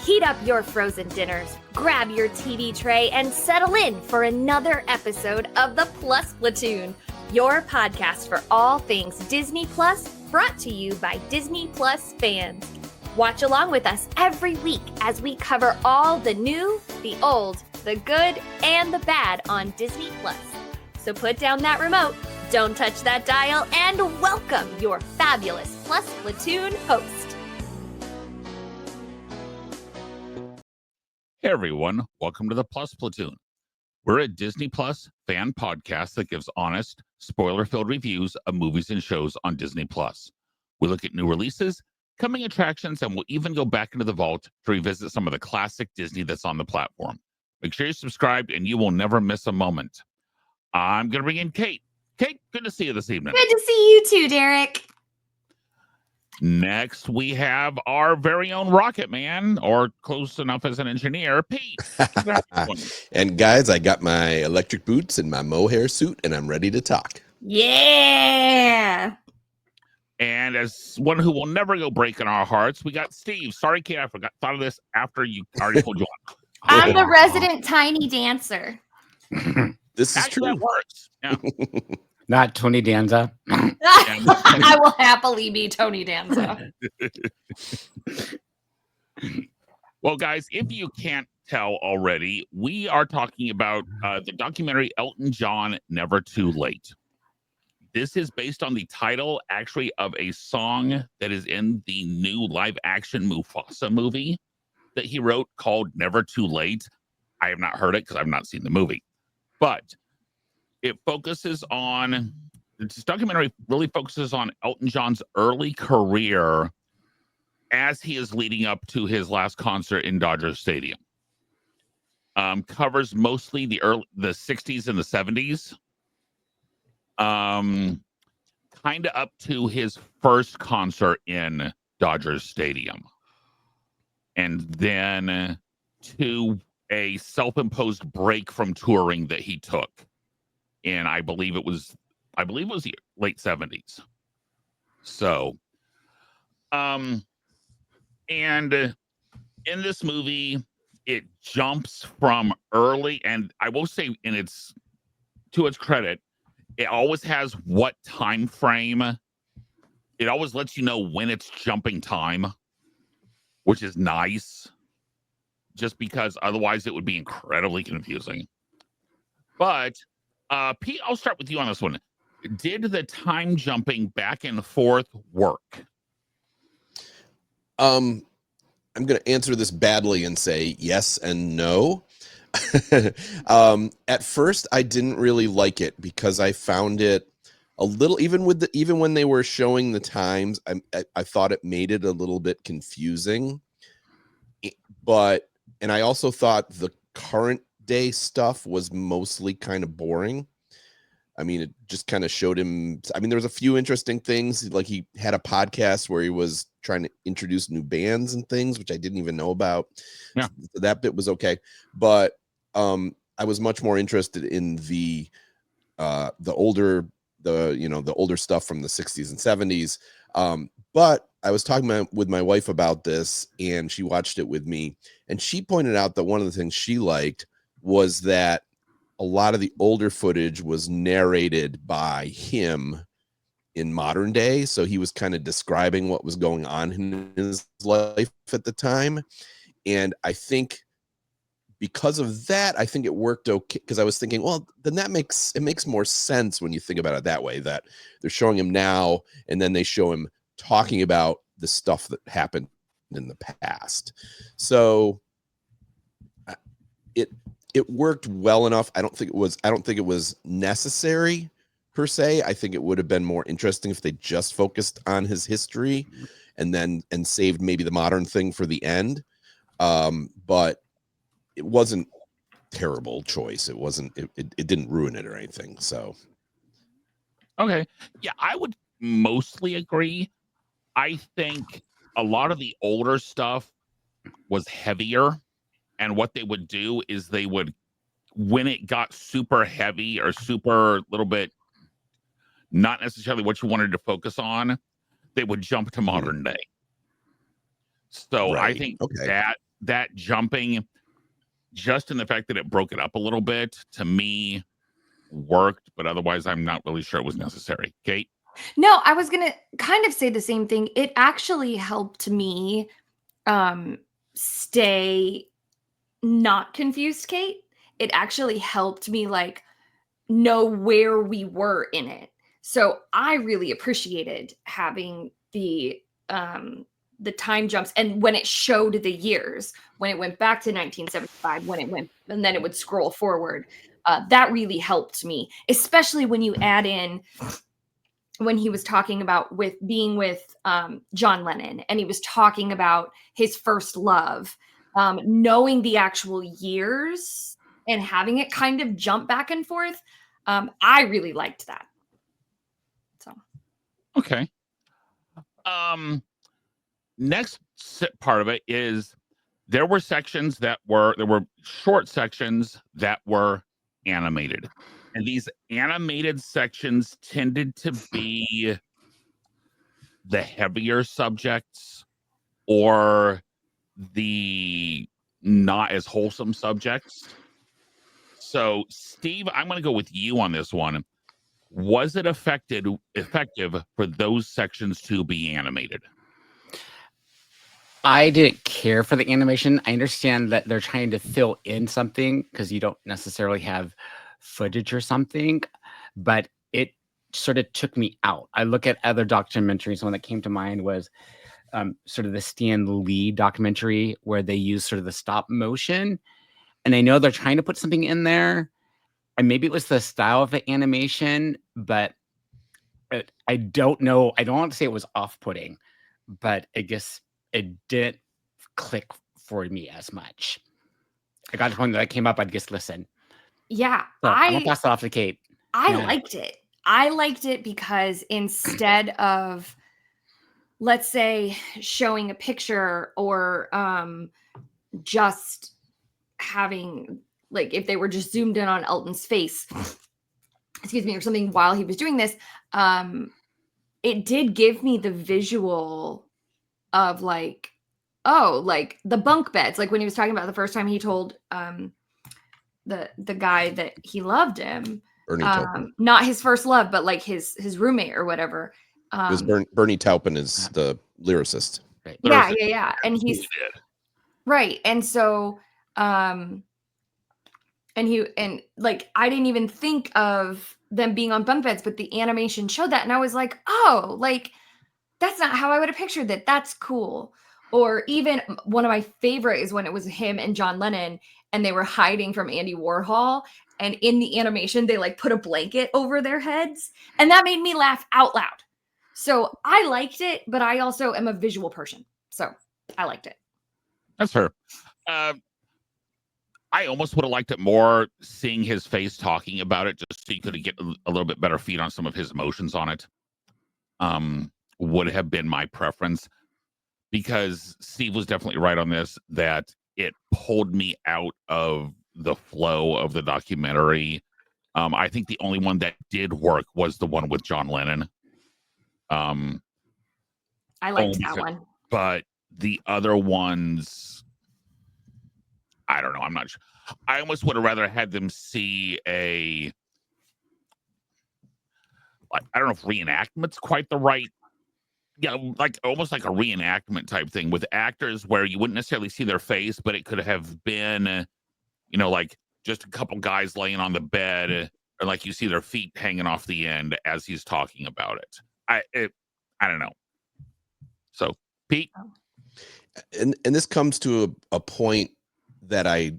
Heat up your frozen dinners, grab your TV tray, and settle in for another episode of the Plus Platoon, your podcast for all things Disney Plus, brought to you by Disney Plus fans. Watch along with us every week as we cover all the new, the old, the good, and the bad on Disney Plus. So put down that remote, don't touch that dial, and welcome your fabulous Plus Platoon host. Hey everyone, welcome to the Plus Platoon. We're a Disney Plus fan podcast that gives honest, spoiler-filled reviews of movies and shows on Disney Plus. We look at new releases, coming attractions, and we'll even go back into the vault to revisit some of the classic Disney that's on the platform. Make sure you're subscribed and you will never miss a moment. I'm going to bring in Kate. Kate, good to see you this evening. Good to see you too, Derek. Next, we have our very own Rocket Man, or close enough as an engineer, Pete. And guys, I got my electric boots and my mohair suit, and I'm ready to talk. Yeah. And as one who will never go break in our hearts, we got Steve. Sorry, Kate, I thought of this after you already told you. I'm the resident tiny dancer. This is true. That works. Yeah. Not Tony Danza. I will happily be Tony Danza. Well, guys, if you can't tell already, we are talking about the documentary Elton John, Never Too Late. This is based on the title, actually, of a song that is in the new live-action Mufasa movie that he wrote called Never Too Late. I have not heard it because I've not seen the movie. But it focuses on, this documentary really focuses on Elton John's early career as he is leading up to his last concert in Dodger Stadium. Covers mostly the 60s and the 70s. Kind of up to his first concert in Dodger Stadium. And then to a self-imposed break from touring that he took. And I believe it was the late 70s. So, and in this movie, it jumps from early, and I will say, to its credit, it always has what time frame. It always lets you know when it's jumping time, which is nice, just because otherwise it would be incredibly confusing. But Pete, I'll start with you on this one. Did the time jumping back and forth work? I'm going to answer this badly and say yes and no. At first, I didn't really like it because I found it a little, even when they were showing the times, I thought it made it a little bit confusing. And I also thought the current day stuff was mostly kind of boring. I mean, it just kind of showed him. I mean, there was a few interesting things, like he had a podcast where he was trying to introduce new bands and things, which I didn't even know about. Yeah. So that bit was okay, but I was much more interested in the older stuff from the 60s and 70s. But I was talking with my wife about this, and she watched it with me, and she pointed out that one of the things she liked was that a lot of the older footage was narrated by him in modern day. So he was kind of describing what was going on in his life at the time. And I think because of that, I think it worked okay, because I was thinking, well, then it makes more sense when you think about it that way, that they're showing him now and then they show him talking about the stuff that happened in the past. So it worked well enough. I don't think it was necessary per se. I think it would have been more interesting if they just focused on his history and saved maybe the modern thing for the end. But it wasn't a terrible choice. It didn't ruin it or anything. So Okay. Yeah, I would mostly agree. I think a lot of the older stuff was heavier. And what they would do is they would, when it got super heavy or super little bit, not necessarily what you wanted to focus on, they would jump to modern day. So right. I think Okay. that that jumping, just in the fact that it broke it up a little bit, to me worked, but otherwise I'm not really sure it was necessary. Kate? No, I was gonna kind of say the same thing. It actually helped me stay not confused, Kate. It actually helped me like know where we were in it. So I really appreciated having the time jumps, and when it showed the years, when it went back to 1975, when it went, and then it would scroll forward. That really helped me, especially when you add in when he was talking about with being with John Lennon, and he was talking about his first love, knowing the actual years and having it kind of jump back and forth. I really liked that. So, Okay. Next part of it is there were short sections that were animated. And these animated sections tended to be the heavier subjects or the not as wholesome subjects. So, Steve, I'm going to go with you on this one. Was it effective for those sections to be animated? I didn't care for the animation. I understand that they're trying to fill in something because you don't necessarily have footage or something, but it sort of took me out. I look at other documentaries. One that came to mind was sort of the Stan Lee documentary where they use sort of the stop motion. And I know they're trying to put something in there. And maybe it was the style of the animation, but I don't know. I don't want to say it was off-putting, but I guess it didn't click for me as much. I got to the point that came up, I'd just listen. yeah, So I'm gonna pass it off to Kate. I liked it. I liked it because instead of, let's say, showing a picture or just having, like, if they were just zoomed in on Elton's face, excuse me, or something while he was doing this, it did give me the visual of like, oh, like the bunk beds, like when he was talking about the first time he told the guy that he loved him, Bernie Taupin. not his first love, but like his roommate or whatever. It was Bernie Taupin is the lyricist. Right. Yeah. And he's right. And so and like I didn't even think of them being on bunk beds, but the animation showed that, and I was like, oh, like that's not how I would have pictured that. That's cool. Or even one of my favorite is when it was him and John Lennon and they were hiding from Andy Warhol. And in the animation, they like put a blanket over their heads. And that made me laugh out loud. So I liked it, but I also am a visual person. So I liked it. That's fair. I almost would have liked it more seeing his face talking about it, just so you could get a little bit better feed on some of his emotions on it. Would have been my preference, because Steve was definitely right on this, that it pulled me out of the flow of the documentary. I think the only one that did work was the one with John Lennon. I liked that one. But the other ones, I don't know. I'm not sure. I almost would have rather had them see I don't know if reenactment's quite the right, like almost like a reenactment type thing with actors where you wouldn't necessarily see their face, but it could have been, like just a couple guys laying on the bed, or like you see their feet hanging off the end as he's talking about it. I don't know. So, Pete? And this comes to a point that I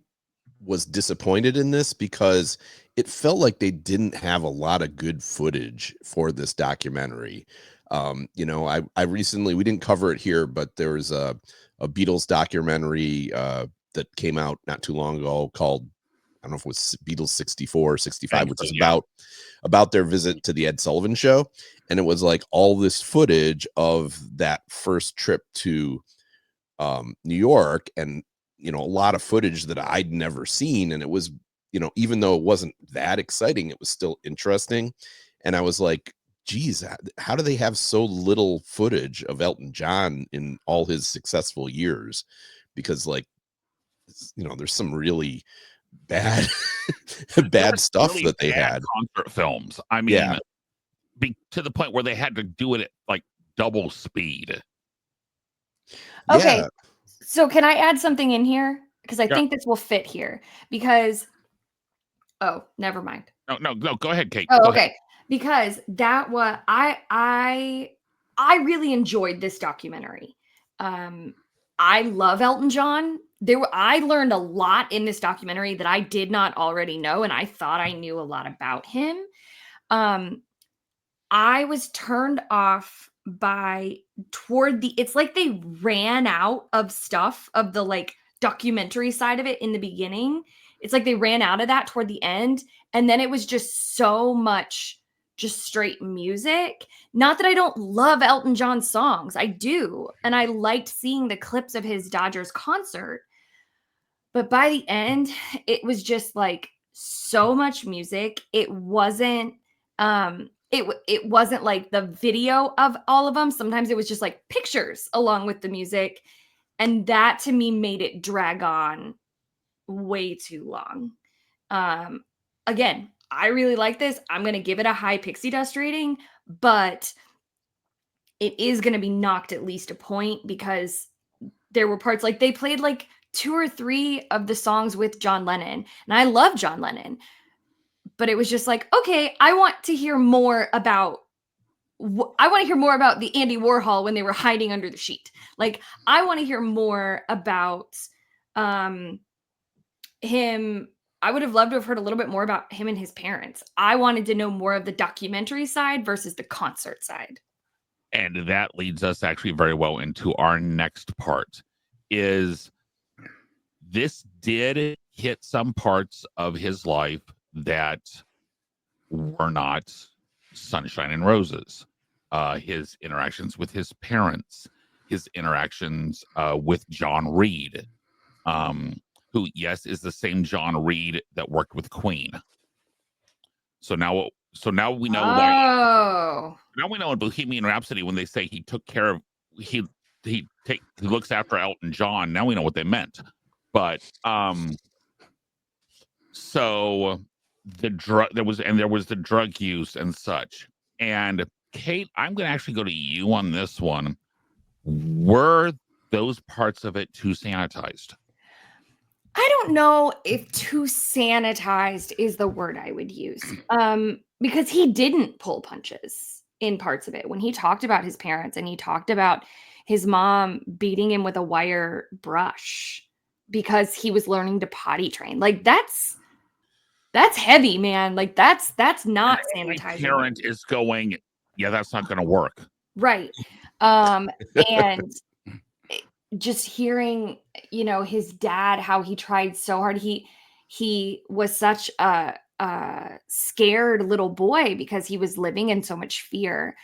was disappointed in this, because it felt like they didn't have a lot of good footage for this documentary. I recently, we didn't cover it here, but there was a Beatles documentary that came out not too long ago called, I don't know if it was Beatles 64 or 65, which is about their visit to the Ed Sullivan Show. And it was like all this footage of that first trip to New York, and a lot of footage that I'd never seen. And it was, even though it wasn't that exciting, it was still interesting. And I was like, geez, how do they have so little footage of Elton John in all his successful years? Because like there's some really bad There bad was stuff really that they bad had. concert films. I mean, Yeah. to the point where they had to do it at like double speed. Okay. Yeah. So can I add something in here? Because I Yeah. think this will fit here. Because never mind. No, go ahead, Kate. Oh, Go ahead. okay. Because that was I really enjoyed this documentary. I love Elton John. I learned a lot in this documentary that I did not already know, and I thought I knew a lot about him. I was turned off by it's like they ran out of stuff of the like documentary side of it in the beginning. It's like they ran out of that toward the end, and then it was just so much just straight music. Not that I don't love Elton John songs. I do, and I liked seeing the clips of his Dodgers concert. But by the end, it was just like so much music. It wasn't it wasn't like the video of all of them. Sometimes it was just like pictures along with the music, and that to me made it drag on way too long. Again, I really like this. I'm going to give it a high pixie dust rating, but it is going to be knocked at least a point because there were parts like they played like 2 or 3 of the songs with John Lennon, and I love John Lennon. But it was just like, okay, I want to hear more about the Andy Warhol when they were hiding under the sheet. Like, I want to hear more about him. I would have loved to have heard a little bit more about him and his parents. I wanted to know more of the documentary side versus the concert side. And that leads us actually very well into our next part. Is this did hit some parts of his life that were not sunshine and roses. His interactions with his parents, his interactions with John Reed, who, yes, is the same John Reed that worked with Queen. So now we know why. Now we know in Bohemian Rhapsody when they say he took care of he looks after Elton John. Now we know what they meant. But so there was the drug use and such. And Kate, I'm going to actually go to you on this one. Were those parts of it too sanitized? I don't know if too sanitized is the word I would use. Because he didn't pull punches in parts of it. When he talked about his parents and he talked about his mom beating him with a wire brush because he was learning to potty train. Like that's heavy, man. Like that's not Every sanitizing. parent is going, yeah, that's not going to work. Right. And just hearing, his dad, how he tried so hard. He was such a scared little boy because he was living in so much fear.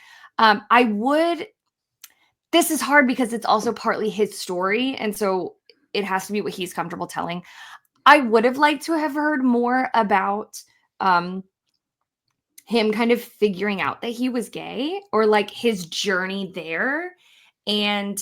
This is hard because it's also partly his story. And so it has to be what he's comfortable telling. I would have liked to have heard more about him kind of figuring out that he was gay, or like his journey there and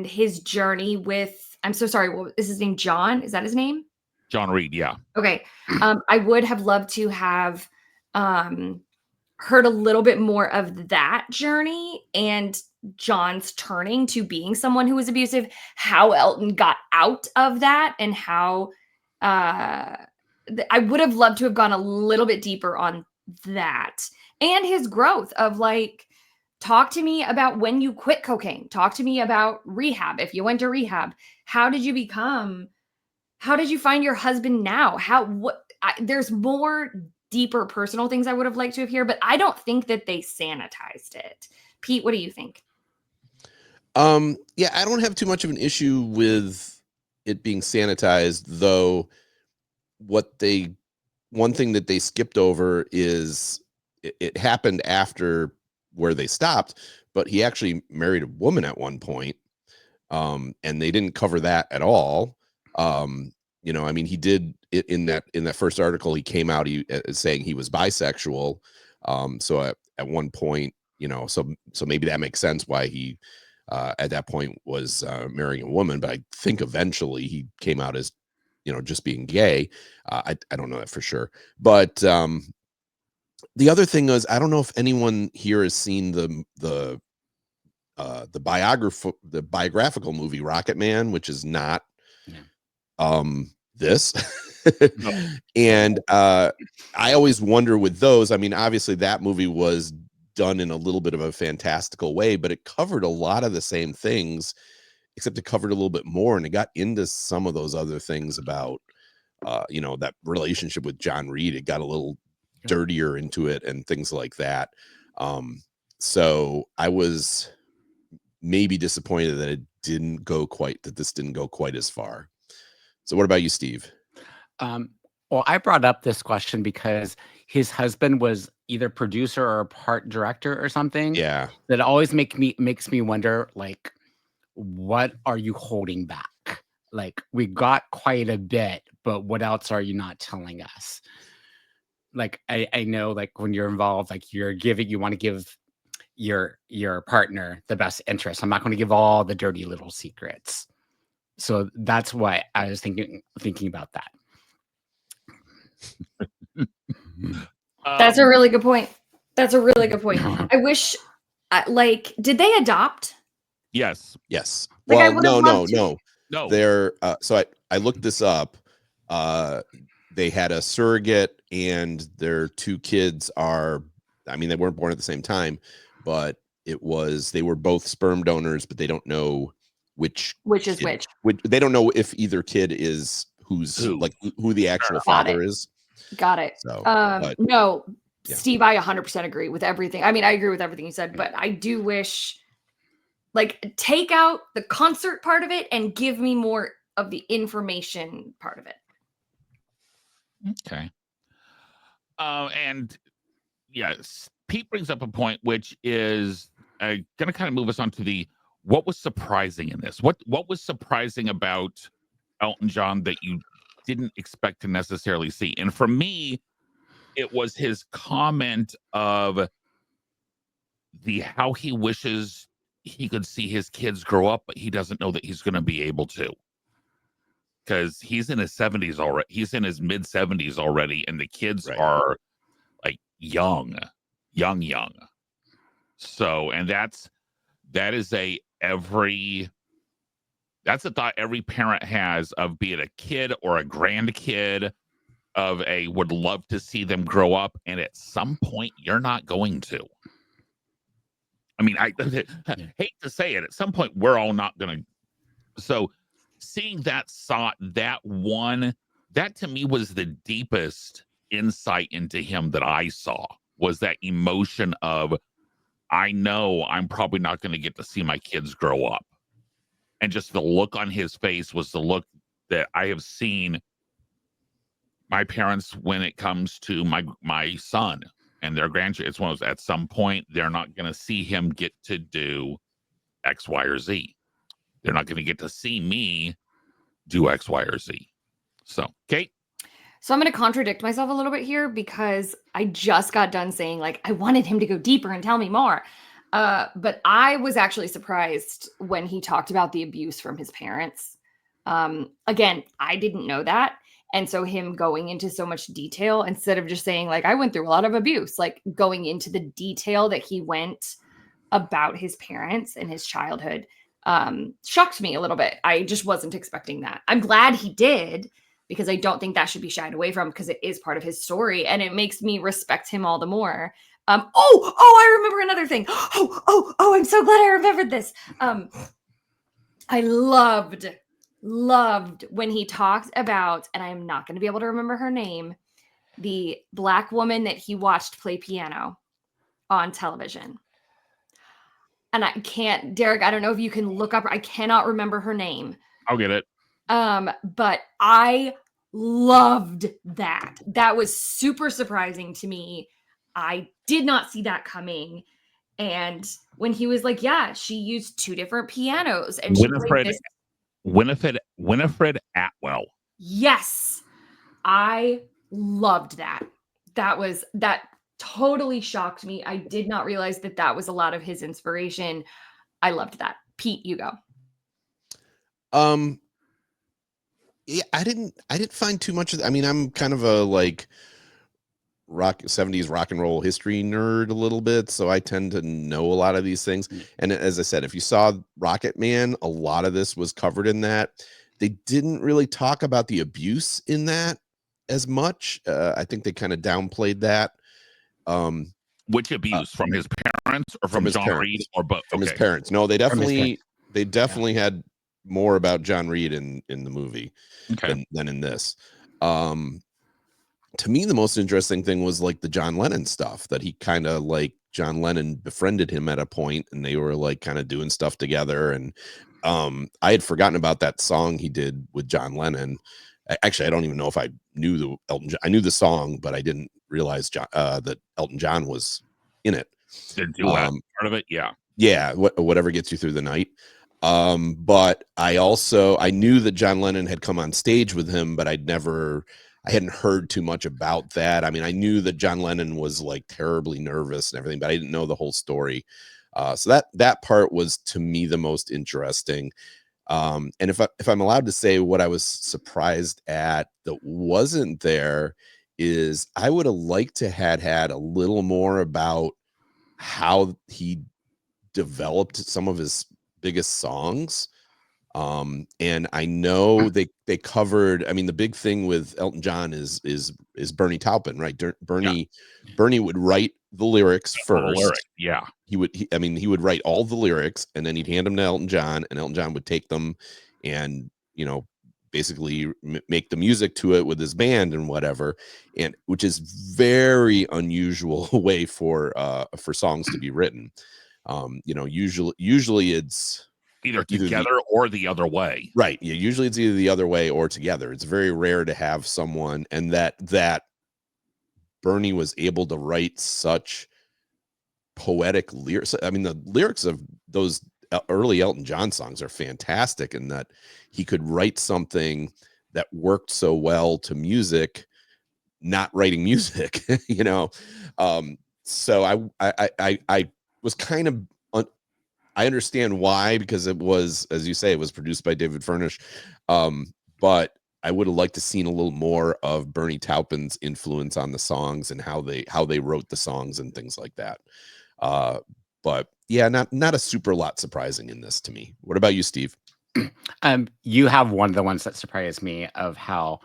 his journey with, I'm so sorry, what is his name? John? Is that his name? John Reed, yeah. Okay. I would have loved to have heard a little bit more of that journey and John's turning to being someone who was abusive, how Elton got out of that, and how I would have loved to have gone a little bit deeper on that and his growth of like, talk to me about when you quit cocaine. Talk to me about rehab. If you went to rehab, how did you find your husband now? There's more deeper personal things I would have liked to have heard, but I don't think that they sanitized it. Pete, what do you think? Yeah, I don't have too much of an issue with it being sanitized, though. One thing that they skipped over is it happened after where they stopped, but he actually married a woman at one point. And they didn't cover that at all. I mean, he did in that first article, he came out saying he was bisexual. So at one point, so maybe that makes sense why he at that point was marrying a woman, but I think eventually he came out as, just being gay. I don't know that for sure. But the other thing is, I don't know if anyone here has seen the biographical movie Rocket Man, which is not this. No. And I always wonder with those, I mean, obviously that movie was done in a little bit of a fantastical way, but it covered a lot of the same things, except it covered a little bit more, and it got into some of those other things about that relationship with John Reed. It got a little dirtier into it and things like that. So I was maybe disappointed that this didn't go quite as far. So what about you, Steve? Well, I brought up this question because his husband was either producer or part director or something. Yeah. That always makes me wonder, like, what are you holding back? Like, we got quite a bit, but what else are you not telling us? Like, I know, like, when you're involved, like, you want to give your partner the best interest. I'm not going to give all the dirty little secrets. So that's why I was thinking about that. That's a really good point. That's a really good point. I wish, did they adopt? Yes. Like, I Well, would've loved to. No. They're so I looked this up. They had a surrogate, and their two kids they weren't born at the same time, but they were both sperm donors, but they don't know which is which. They don't know if either kid is who the actual father is. Got it. So, no, yeah. Steve, I 100% agree with everything. I mean, I agree with everything you said, but I do wish, take out the concert part of it and give me more of the information part of it. Okay. And yes, Pete brings up a point, which is going to kind of move us on to what was surprising in this. What was surprising about Elton John that you didn't expect to necessarily see? And for me, it was his comment of how he wishes he could see his kids grow up, but he doesn't know that he's going to be able to. Because he's in his 70s already. He's in his mid 70s already, and the kids are like young. So, and that's a thought every parent has of, be it a kid or a grandkid, would love to see them grow up, and at some point you're not going to. I mean, I hate to say it, at some point we're all not going to. So seeing that to me was the deepest insight into him that I saw, was that emotion of, I know I'm probably not going to get to see my kids grow up. And just the look on his face was the look that I have seen my parents when it comes to my son and their grandchildren. It's one of those, at some point they're not going to see him get to do X, Y, or Z. They're not going to get to see me do X, Y, or Z. So, Kate? So I'm going to contradict myself a little bit here, because I just got done saying, I wanted him to go deeper and tell me more. But I was actually surprised when he talked about the abuse from his parents. Again, I didn't know that. And so him going into so much detail, instead of just saying, I went through a lot of abuse, going into the detail that he went about his parents and his childhood, shocked me a little bit. I just wasn't expecting that. I'm glad he did, because I don't think that should be shied away from, because it is part of his story, and it makes me respect him all the more. I remember another thing. I'm so glad I remembered this. I loved when he talked about, and I'm not going to be able to remember her name, the Black woman that he watched play piano on television. And I can't, Derek, I don't know if you can look up, I cannot remember her name. I'll get it. But I loved that. That was super surprising to me. I did not see that coming. And when he was like, yeah, she used two different pianos, and Winifred Atwell. Yes. I loved that. That totally shocked me. I did not realize that was a lot of his inspiration. I loved that. Pete, you go. Yeah, I didn't find too much of I mean, I'm kind of a like 70s rock and roll history nerd a little bit, so I tend to know a lot of these things. And as I said, if you saw Rocket Man, a lot of this was covered in that. They didn't really talk about the abuse in that as much. I think they kind of downplayed that. Which abuse, from his parents or from his John parents. Reed or both? From his Okay. parents. No, they From his definitely had more about John Reed in the movie Okay. than in this. To me, the most interesting thing was like the John Lennon stuff, that he kind of like John Lennon befriended him at a point and they were like kind of doing stuff together. And I had forgotten about that song he did with John Lennon. Actually, I don't even know if I knew the Elton John. I knew the song, but I didn't realize that Elton John was in it. The duet part of it, yeah. Yeah, whatever gets you through the night. But I knew that John Lennon had come on stage with him, but I hadn't heard too much about that. I mean, I knew that John Lennon was like terribly nervous and everything, but I didn't know the whole story. So that part was to me the most interesting. And if I'm allowed to say what I was surprised at that wasn't there, is I would have liked to had a little more about how he developed some of his biggest songs. And I know they covered, I mean, the big thing with Elton John is Bernie Taupin, right? Bernie would write the lyrics first. Yeah. He would write all the lyrics and then he'd hand them to Elton John, and Elton John would take them and, basically make the music to it with his band and whatever. And which is very unusual way for songs to be written. Usually it's either together or the other way. Right. Yeah. Usually it's either the other way or together. It's very rare to have someone, and that Bernie was able to write such poetic lyrics. I mean, the lyrics of those early Elton John songs are fantastic, in that he could write something that worked so well to music, not writing music, So I was kind of, I understand why, because it was, as you say, it was produced by David Furnish. But I would have liked to seen a little more of Bernie Taupin's influence on the songs and how they wrote the songs and things like that. But yeah, not a super lot surprising in this to me. What about you, Steve? You have one of the ones that surprised me, of how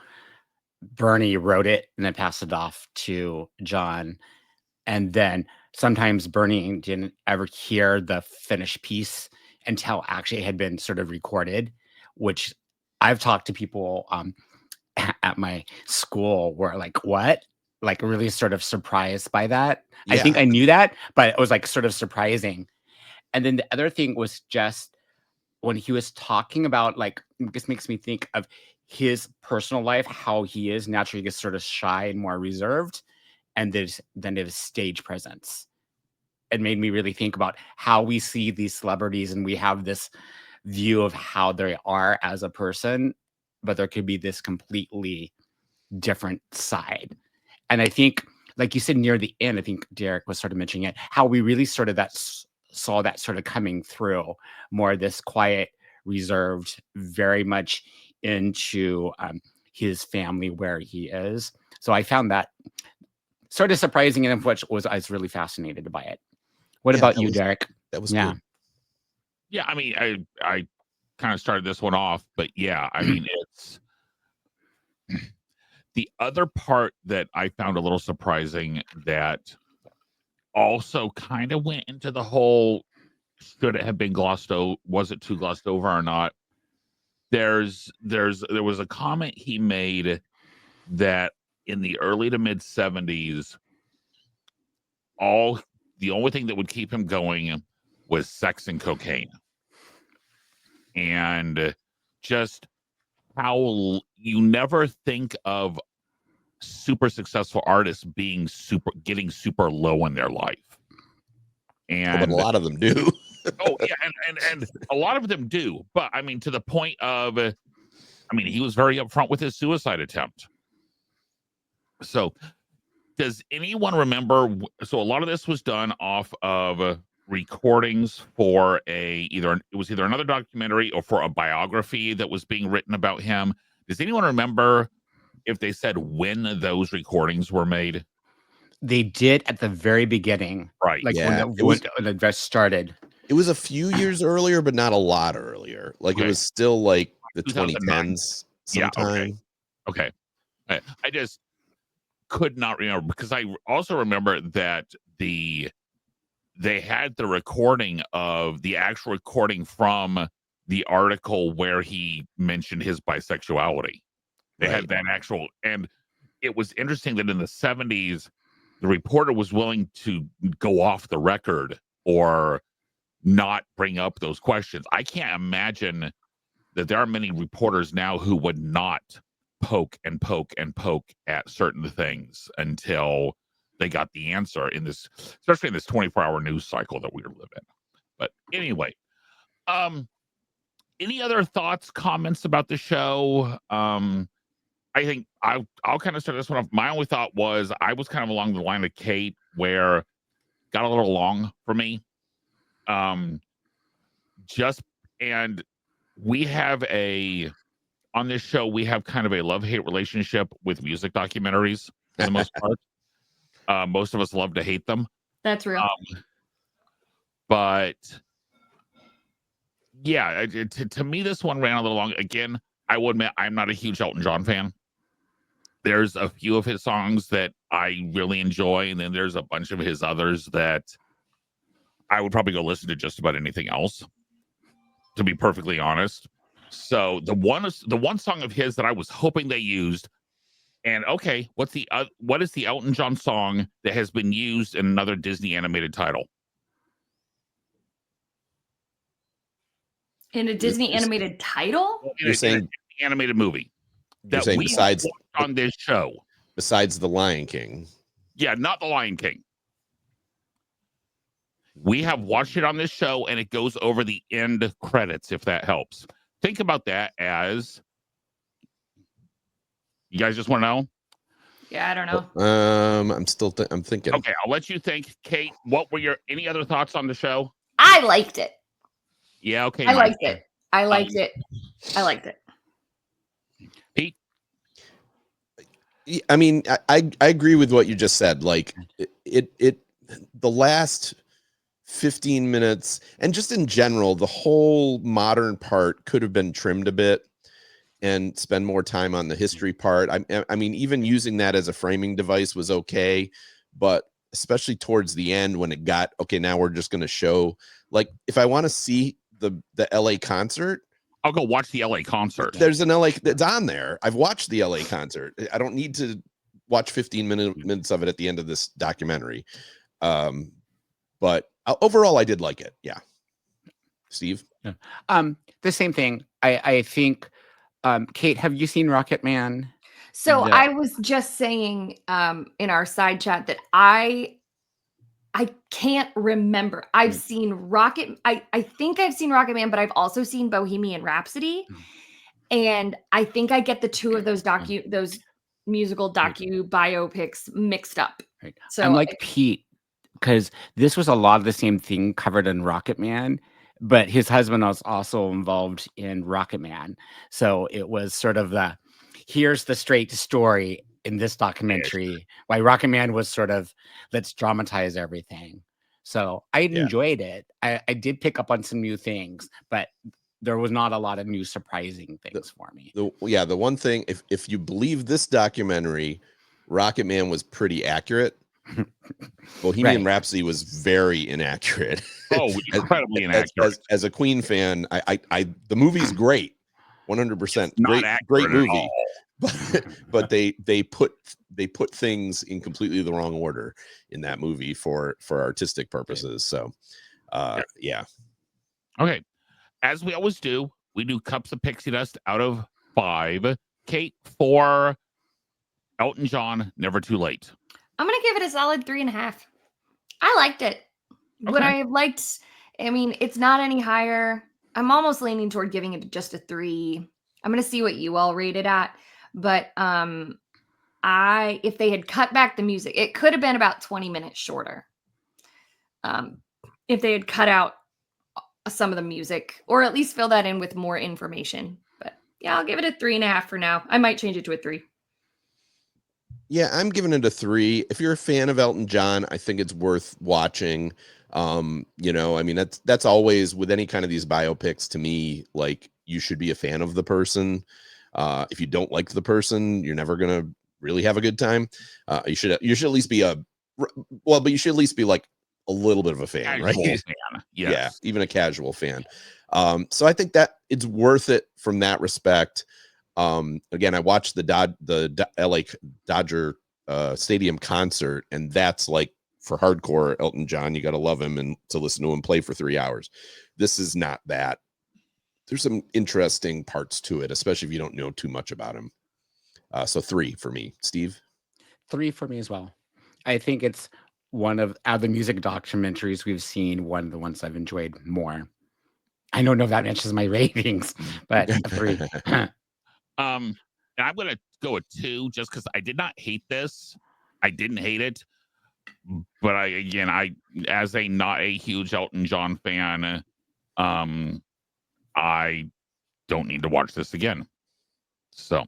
Bernie wrote it and then passed it off to John. And then sometimes Bernie didn't ever hear the finished piece until actually it had been sort of recorded, which I've talked to people at my school were like, what? Like really sort of surprised by that. Yeah. I think I knew that, but it was like sort of surprising. And then the other thing was just when he was talking about, like, this makes me think of his personal life, how he is naturally just sort of shy and more reserved, and then his stage presence. It made me really think about how we see these celebrities and we have this view of how they are as a person, but there could be this completely different side. And I think, like you said near the end, I think Derek was sort of mentioning it, how we really sort of saw that sort of coming through, more this quiet, reserved, very much into his family where he is. So I found that sort of surprising, and which I was really fascinated by it. What about you, Derek? That was good. Yeah, I mean, I kind of started this one off, but yeah, I mean, it's the other part that I found a little surprising, that also kind of went into the whole, should it have been glossed over? Was it too glossed over or not? There was a comment he made that in the early to mid 70s, the only thing that would keep him going was sex and cocaine. And just how you never think of super successful artists getting super low in their life. And but a lot of them do. Oh yeah, and a lot of them do. But I mean, to the point of, he was very upfront with his suicide attempt. So does anyone remember? So a lot of this was done off of recordings for it was either another documentary or for a biography that was being written about him. Does anyone remember if they said when those recordings were made? They did at the very beginning, Right. like Yeah, when the dress started. It was a few years earlier, but not a lot earlier. Like it Okay. was still like the 2009. 2010s Yeah, sometime. Okay. I just could not remember because I also remember that they had the recording of the actual recording from the article where he mentioned his bisexuality. They Right. had that actual, and it was interesting that in the 70s, the reporter was willing to go off the record or not bring up those questions. I can't imagine that there are many reporters now who would not poke and poke and poke at certain things until they got the answer in this, especially in this 24-hour news cycle that we live in. But anyway, any other thoughts, comments about the show? I think I'll kind of start this one off. My only thought was I was kind of along the line of Kate, where got a little long for me. Just and we have on this show we have kind of a love-hate relationship with music documentaries for the most part. Most of us love to hate them. That's real. But yeah, to me, this one ran a little long. Again, I will admit I'm not a huge Elton John fan. There's a few of his songs that I really enjoy, and then there's a bunch of his others that I would probably go listen to just about anything else, to be perfectly honest. So the one song of his that I was hoping they used, and okay, what is the Elton John song that has been used in another Disney animated title? In a Disney animated title? You're saying in an animated movie that saying we besides watched on this show. Besides The Lion King. Yeah, not The Lion King. We have watched it on this show, and it goes over the end credits, if that helps. Think about that as... You guys just want to know? Yeah, I don't know. I'm thinking. Okay, I'll let you think. Kate, what were any other thoughts on the show? I liked it. Yeah, okay. I liked it. I liked it. Pete? I mean, I agree with what you just said. Like the last 15 minutes and just in general, the whole modern part could have been trimmed a bit and spend more time on the history part. I mean, even using that as a framing device was okay, but especially towards the end when it got, okay, now we're just going to show, like, if I want to see the LA concert, I'll go watch the LA concert. There's an LA that's on there. I've watched the LA concert. I don't need to watch 15 minutes of it at the end of this documentary. But overall, I did like it. Yeah. Steve? Yeah. The same thing. I think, Kate, have you seen Rocket Man? So I was just saying in our side chat that I can't remember. I've seen I think I've seen Rocket Man, but I've also seen Bohemian Rhapsody. And I think I get the two of those musical biopics mixed up. Right. So I'm like Pete, because this was a lot of the same thing covered in Rocket Man, but his husband was also involved in Rocket Man. So it was sort of here's the straight story in this documentary, why Rocket Man was sort of, let's dramatize everything. So I enjoyed it. I did pick up on some new things, but there was not a lot of new surprising things for me. The one thing, if you believe this documentary, Rocket Man was pretty accurate. Bohemian Rhapsody was very inaccurate. Oh, incredibly inaccurate. As a Queen fan, the movie's great, 100%. Great movie. But they put things in completely the wrong order in that movie for artistic purposes. So yeah. Okay. As we always do, we do cups of pixie dust out of 5. Kate, for Elton John, Never Too Late. I'm gonna give it a solid 3.5. I liked it. Okay. Would I have liked? I mean, it's not any higher. I'm almost leaning toward giving it just a 3. I'm gonna see what you all rate it at. But if they had cut back the music, it could have been about 20 minutes shorter. if they had cut out some of the music, or at least fill that in with more information. But yeah, I'll give it a 3.5 for now. I might change it to a 3. Yeah, I'm giving it a 3. If you're a fan of Elton John, I think it's worth watching. You know, I mean, that's always with any kind of these biopics, to me, like, you should be a fan of the person. If you don't like the person, you're never gonna really have a good time. You should at least be but you should at least be like a little bit of a fan, right? Fan. Yes. Yeah, even a casual fan. So I think that it's worth it from that respect. Again, I watched the LA Dodger Stadium concert, and that's like, for hardcore Elton John, you got to love him and to listen to him play for 3 hours. This is not that. There's some interesting parts to it, especially if you don't know too much about him. So 3 for me. Steve? 3 for me as well. I think it's one of the music documentaries we've seen, one of the ones I've enjoyed more. I don't know if that matches my ratings, but a 3. And I'm gonna go with 2 just because I did not hate this. I didn't hate it, but I as a not a huge Elton John fan, I don't need to watch this again. So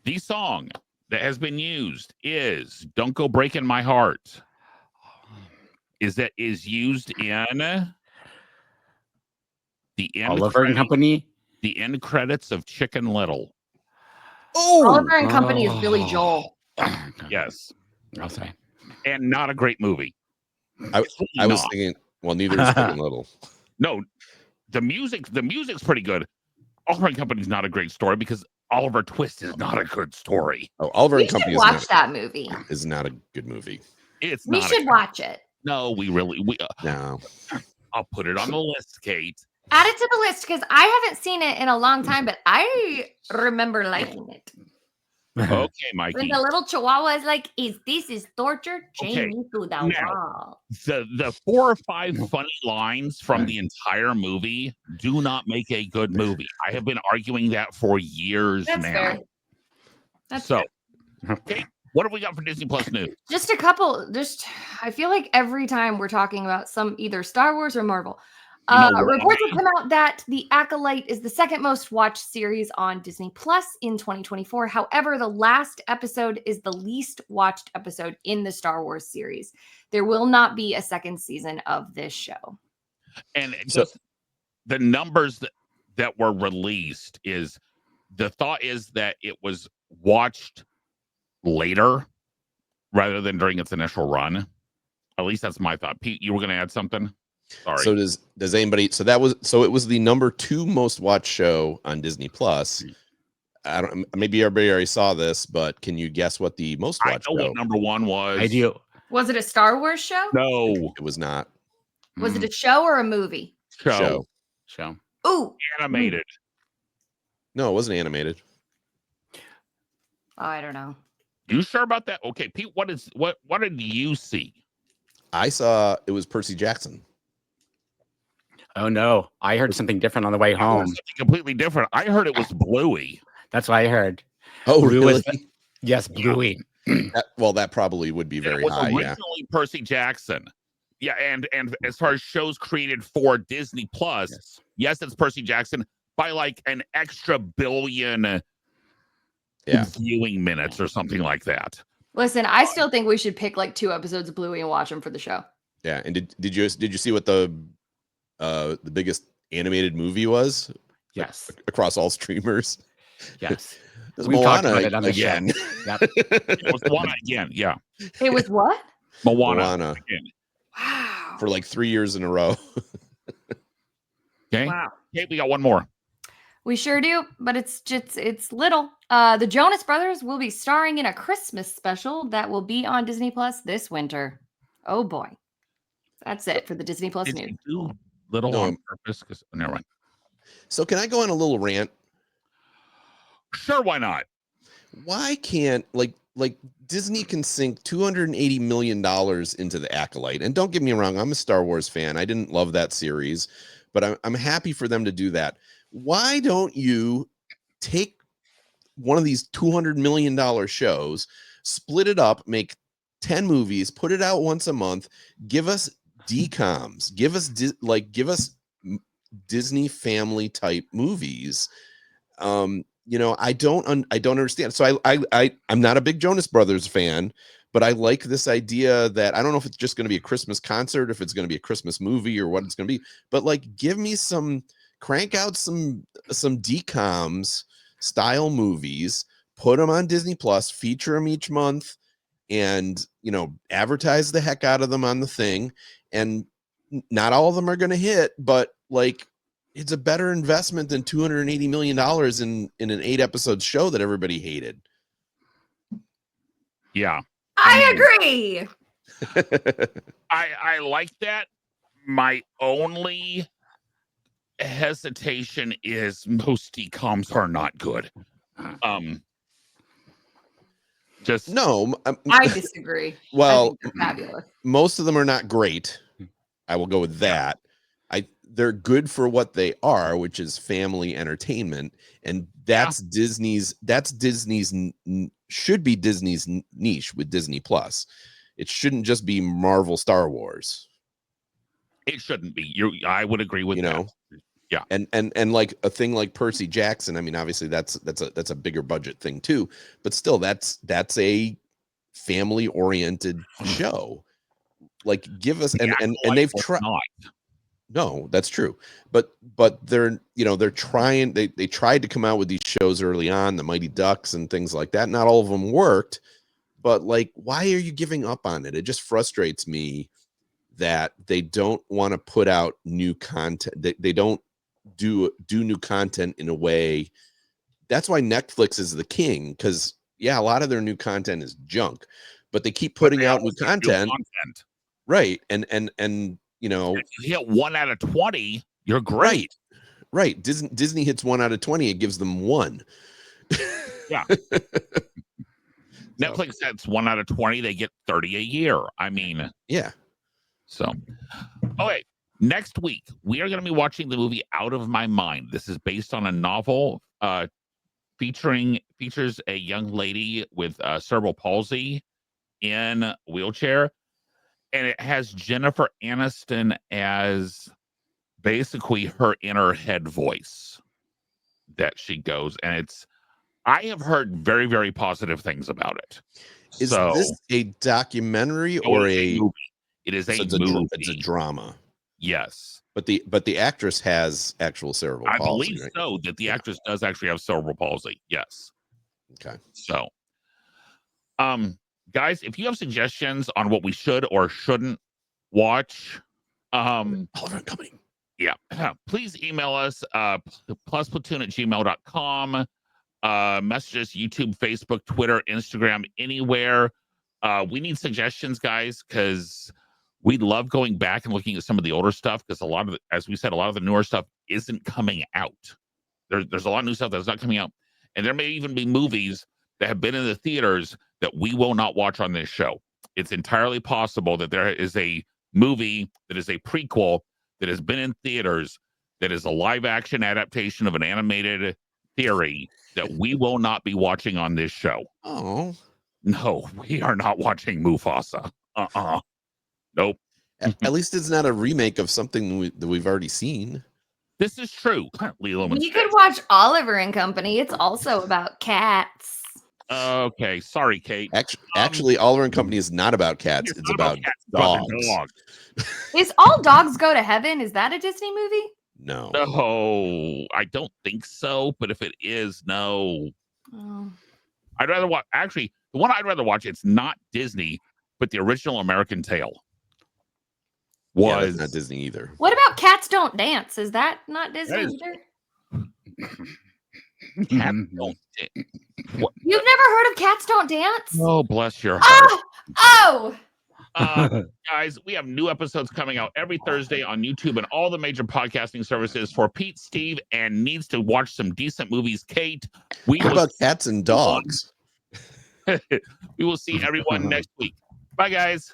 the song that has been used is "Don't Go Breaking My Heart." Is used in the Oliver and Company. The end credits of Chicken Little. Oliver and Company is Billy Joel. Yes. I'll say. And not a great movie. I was thinking, well, neither is Chicken Little. No, the music's pretty good. Oliver and Company's not a great story because Oliver Twist is not a good story. Oh, Oliver We and should Company watch that movie. is not a good movie. We should watch it. No, No. I'll put it on the list, Kate. Add it to the list because I haven't seen it in a long time, but I remember liking it. Okay, Mikey. When the little chihuahua is like, this is torture? Chain Okay, me to the now, wall. The 4 or 5 funny lines from the entire movie do not make a good movie. I have been arguing that for years That's now. fair. That's so, fair. Kate, what have we got for Disney Plus news? Just a couple. I feel like every time we're talking about some either Star Wars or Marvel, reports have come out that The Acolyte is the second most watched series on Disney Plus in 2024. However, the last episode is the least watched episode in the Star Wars series. There will not be a second season of this show. And just the numbers that were released the thought is that it was watched later rather than during its initial run. At least that's my thought. Pete, you were going to add something? Sorry. So does anybody? It was the number 2 most watched show on Disney Plus. I don't. Maybe everybody already saw this, but can you guess what the most watched show? What number 1 was? I do. Was it a Star Wars show? No, it was not. Was it a show or a movie? Show. Ooh, Animated. No, it wasn't animated. Oh, I don't know. You sure about that? Okay, Pete. What did you see? I saw it was Percy Jackson. Oh no, I heard something different on the way home. Something completely different. I heard it was Bluey. That's what I heard. Oh, Blue really? Yes, Bluey. That probably would be very high. Originally Percy Jackson. Yeah, and as far as shows created for Disney Plus, yes, it's Percy Jackson by like an extra billion viewing minutes or something like that. Listen, I still think we should pick like 2 episodes of Bluey and watch them for the show. Yeah, and did you see what the biggest animated movie was? Yes, across all streamers. Yes, we've talked about it on the again. Yep. It was Moana again. Yeah, it was what? Moana again. Wow. For like 3 years in a row. Okay. Wow. Okay, we got one more. We sure do, but it's little. The Jonas Brothers will be starring in a Christmas special that will be on Disney Plus this winter. Oh boy. That's it for the Disney Plus news. Do little on purpose because never mind. So can I go on a little rant? Sure, why not? Why can't like Disney can sink $280 million into The Acolyte? And don't get me wrong, I'm a Star Wars fan. I didn't love that series, but I'm happy for them to do that. Why don't you take one of these $200 million shows, split it up, make 10 movies, put it out once a month, give us DComs. Give us Disney family type movies. I don't understand. So I'm not a big Jonas Brothers fan, but I like this idea that I don't know if it's just going to be a Christmas concert, if it's going to be a Christmas movie or what it's going to be, but like give me crank out some DComs style movies, put them on Disney Plus, feature them each month, and advertise the heck out of them on the thing. And not all of them are going to hit, but like it's a better investment than $280 million in an 8-episode show that everybody hated. Yeah. I agree. I like that. My only hesitation is most DComs are not good. I disagree. Well, I think they're fabulous. Most of them are not great. I will go with that. They're good for what they are, which is family entertainment, and that's Disney's. Should be Disney's niche with Disney Plus. It shouldn't just be Marvel Star Wars. It shouldn't be. I would agree with that. Yeah. And like a thing like Percy Jackson, I mean, obviously that's a bigger budget thing too, but still that's a family oriented show. Like give us and they've tried. No, that's true. But they're trying, they tried to come out with these shows early on, the Mighty Ducks and things like that. Not all of them worked, but like, why are you giving up on it? It just frustrates me that they don't want to put out new content. They don't do new content in a way. That's why Netflix is the king, because a lot of their new content is junk, but they keep putting out new content. Right. And if you hit 1 out of 20, you're great. Right. Disney hits 1 out of 20, it gives them 1. Yeah. Netflix hits 1 out of 20, they get 30 a year. I mean, yeah. So, okay. Next week, we are going to be watching the movie Out of My Mind. This is based on a novel features a young lady with cerebral palsy in a wheelchair. And it has Jennifer Aniston as basically her inner head voice that she goes. And I have heard very, very positive things about it. Is this a documentary or a movie? It is a movie. It's a drama. Yes. But the actress has actual cerebral palsy. I believe so, that the actress does actually have cerebral palsy. Yes. Okay. So, guys, if you have suggestions on what we should or shouldn't watch, Oliver & Company. Yeah, please email us plusplatoon@gmail.com. Message us YouTube, Facebook, Twitter, Instagram, anywhere. We need suggestions, guys, because we love going back and looking at some of the older stuff, because as we said, a lot of the newer stuff isn't coming out. There's a lot of new stuff that's not coming out, and there may even be movies that have been in the theaters that we will not watch on this show. It's entirely possible that there is a movie that is a prequel that has been in theaters that is a live action adaptation of an animated theory that we will not be watching on this show. Oh. No, we are not watching Mufasa. Nope. At least it's not a remake of something that we've already seen. This is true. You could watch Oliver and Company. It's also about cats. Okay, sorry, Kate. Actually, Oliver and Company is not about cats. It's about dogs. Is All Dogs Go to Heaven? Is that a Disney movie? No. No, I don't think so. But if it is, no. Oh. I'd rather watch. Actually, the one I'd rather watch, it's not Disney, but the original American Tale was not Disney either. What about Cats Don't Dance? Is that not Disney either? Cats Don't Dance. You've never heard of Cats Don't Dance? Oh, bless your heart. Oh! Guys, we have new episodes coming out every Thursday on YouTube and all the major podcasting services. For Pete, Steve, and needs to watch some decent movies, Kate. How about cats and dogs? We will see everyone next week. Bye, guys.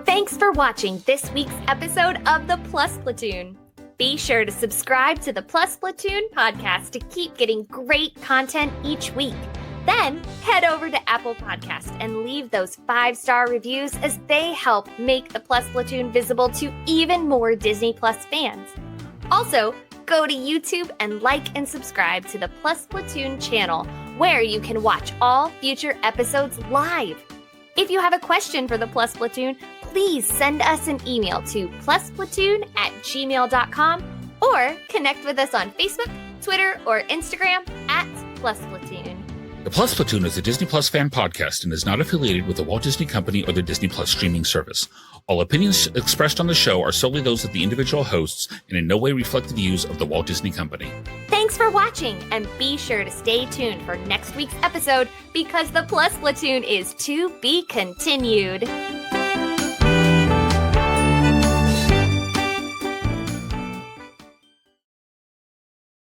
Thanks for watching this week's episode of the Plus Platoon. Be sure to subscribe to the Plus Platoon podcast to keep getting great content each week. Then head over to Apple Podcast and leave those 5-star reviews as they help make the Plus Platoon visible to even more Disney Plus fans. Also, go to YouTube and like and subscribe to the Plus Platoon channel, where you can watch all future episodes live. If you have a question for the Plus Platoon, please send us an email to plusplatoon@gmail.com or connect with us on Facebook, Twitter, or Instagram @PlusPlatoon. The Plus Platoon is a Disney Plus fan podcast and is not affiliated with the Walt Disney Company or the Disney Plus streaming service. All opinions expressed on the show are solely those of the individual hosts and in no way reflect the views of the Walt Disney Company. Thanks for watching, and be sure to stay tuned for next week's episode because the Plus Platoon is to be continued.